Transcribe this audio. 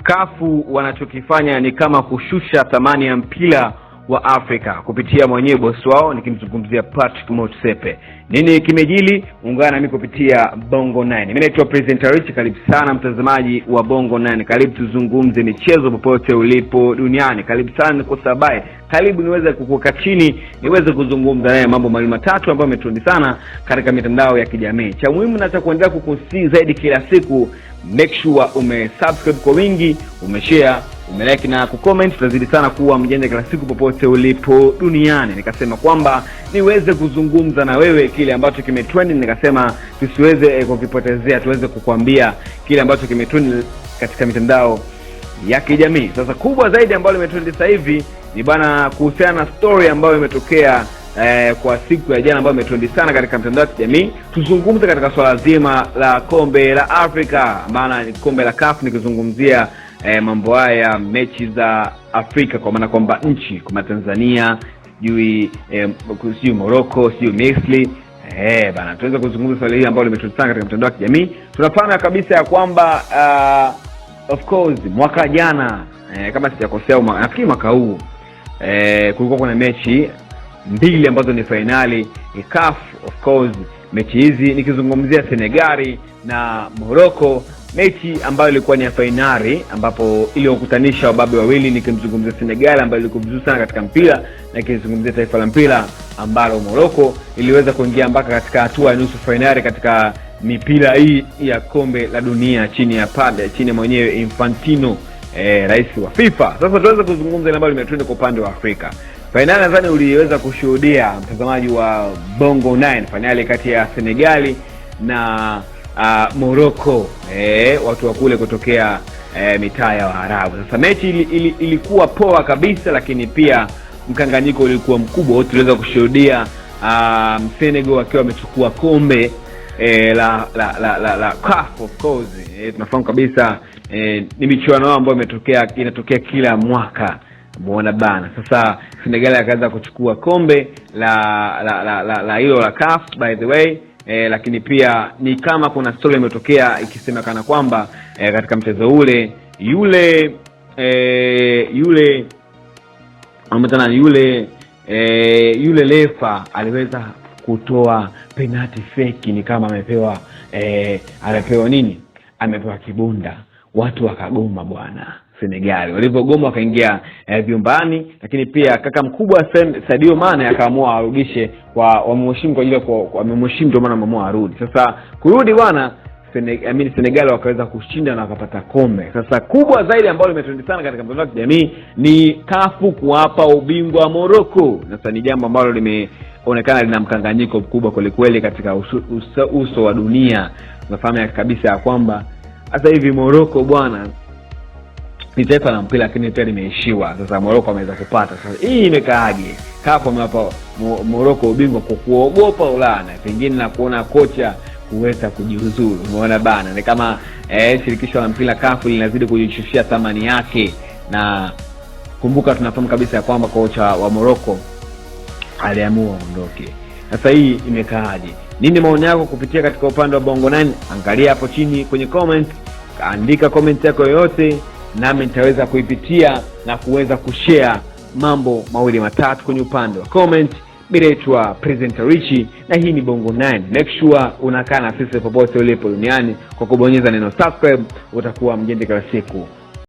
Kafu wanachokifanya ni kama kushusha thamani ya mpira wa Afrika kupitia mwenyewe bosi wao, nikimzungumzia Patrick Motsepe. Nini kimejili? Ungana nami kupitia Bongo 9. Mimi naitwa Presenter Rich. Karibu sana mtazamaji wa Bongo 9. Karibu tuzungumze michezo popote ulipo duniani. Karibu sana kusabai. Karibu niweze kukuka chini niweze kuzungumza naye mambo mawili matatu ambayo yametundi sana katika mitandao ya kijamii. Cha muhimu na cha kuendelea kukusii zaidi kila siku, make sure umesubscribe kwa wingi, umeshare, umelike na kucomment. Tutazidi sana kuwa mjanja kila siku popote ulipo duniani. Nikasema kwamba niweze kuzungumza na wewe kile ambacho kimetrend, nikasema tusiweze kukipotezea, tuweze kukuambia kile ambacho kimetrend katika mitandao ya kijamii. Sasa kubwa zaidi ambayo limetrend sasa hivi ni bana kuhusiana na story ambayo imetokea kwa siku ya jana ambayo imetrend sana katika mitandao ya kijamii. Tuzungumze katika swala zima la kombe la Afrika, maana ni kombe la CAF, nikizungumzia mambo haya mechi za Afrika, kwa maana kwamba nchi kama Tanzania, sijui Morocco, sijui Misri. Bana tuweza kuzungumza swala hili ambalo limetrend sana katika mitandao ya kijamii. Tunafahamu kabisa ya kwamba of course mwaka jana kama sijakosea, nafikiri mwaka huu kulikuwa kuna mechi mbili ambazo ni finali CAF. Of course mechi hizi nikizungumzia Senegal na Morocco, mechi ambayo ilikuwa ni ya finali ambapo iliyokutanisha wababe wawili, nikimzungumzia Senegal ambayo ilikuwa vizuri sana katika mpira, na nikizungumzia taifa la mpira ambalo Morocco iliweza kuingia mpaka katika hatua ya nusu finali katika mipira hii ya kombe la dunia chini ya mwenyewe Infantino, rais wa FIFA. Sasa tuweza kuzungumza ile ambayo limetrend kwa upande wa Afrika. Finali nadhani uliweza kushuhudia mtazamaji wa Bongo 9, finali kati ya Senegal na Morocco, watu wa kule kutokea mitaa ya Waarabu. Sasa mechi ilikuwa poa kabisa, lakini pia mkanganyiko ulikuwa mkubwa. Tuliweza kushuhudia Senegal akiwa amechukua kombe la CAF. Of course tunafahamu kabisa ni michuano ambayo inatokea kila mwaka, muona bana. Sasa Senegal akaanza kuchukua kombe la hilo la CAF by the way. Lakini pia ni kama kuna story imetokea ikisemekana kwamba katika mchezo ule yule refa aliweza kutoa penalty fake, ni kama amepewa nini, amepewa kibunda. Watu wakagoma bwana. Senegal walipogoma wakaingia vyumbani, lakini pia kaka mkubwa Sadio Mane akaamua arudishe kwa wamheshimu, kwa ajili kwa wamemheshimu, ndio maana ameamua arudi. Sasa kurudi bwana, Senegal wakaweza kushinda na wakapata kombe. Sasa kubwa zaidi ambalo limetrend sana katika mtandao wa kijamii ni CAF kuwapa ubingwa Morocco. Sasa ni jambo ambalo limeonekana lina mkanganyiko mkubwa kweli katika uso wa dunia. Tunafahamu kabisa ya kwamba sasa hivi Morocco bwana ni taifa la mpira, lakini pia limeishiwa. Sasa Morocco ameweza kupata. Sasa hii imekaaje? CAF amewapa Morocco ubingwa kwa kuogopa ulana, pengine na kuona kocha kuweza kujiuzuru. Umeona bana, ni kama shirikisho la mpira CAF linazidi kujishushia thamani yake, na kumbuka tunafahamu kabisa ya kwamba kocha wa Morocco aliamua aondoke. Sasa hii imekaaje? Nini maoni yako kupitia katika upande wa Bongo 9? Angalia hapo chini kwenye comment, andika comment yako yoyote, nami nitaweza kuipitia na kuweza kushare mambo mawili matatu kwenye upande wa comment. Mimi naitwa Presenter Rich na hii ni Bongo 9. Make sure unakaa na sisi popote ulipo duniani kwa kubonyeza neno subscribe, utakuwa mjanja kila siku.